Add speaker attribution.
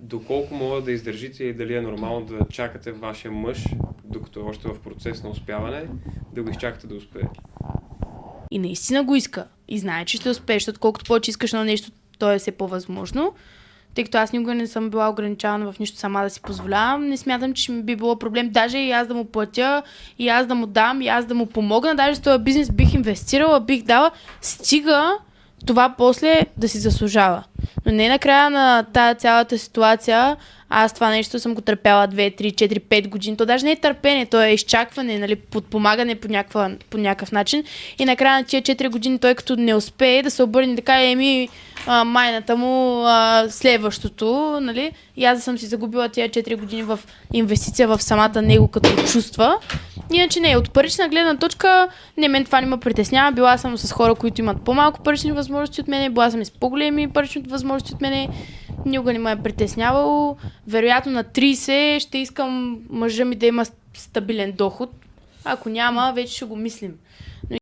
Speaker 1: доколко мога да издържите и дали е нормално да чакате вашия мъж, докато е още в процес на успяване, да го изчакате да успее?
Speaker 2: И наистина го иска. И знае, че ще успееш, защото колкото повече искаш на нещо, то е все по-възможно. Тъй като аз никога не съм била ограничавана в нищо сама да си позволявам, не смятам, че ми би било проблем. Даже и аз да му платя, и аз да му дам, и аз да му помогна. Даже с този бизнес бих инвестирала, бих дала. Стига това после да си заслужава. Но не накрая на тази цялата ситуация, аз това нещо съм го търпяла 2, 3, 4, 5 години. То даже не е търпение, то е изчакване, нали, подпомагане по някакъв начин. И накрая на тия 4 години той като не успее да се обърне така, майната му следващото, нали? И аз да съм си загубила тия 4 години в инвестиция в самата него като чувства. Иначе не, от парична гледна точка, мен това не ме притеснява. Била съм с хора, които имат по-малко парични възможности от мене, била съм и с по-големи парични възможности от мене. Никога не ме е притеснявало. Вероятно на 30 ще искам мъжа ми да има стабилен доход. Ако няма, вече ще го мислим.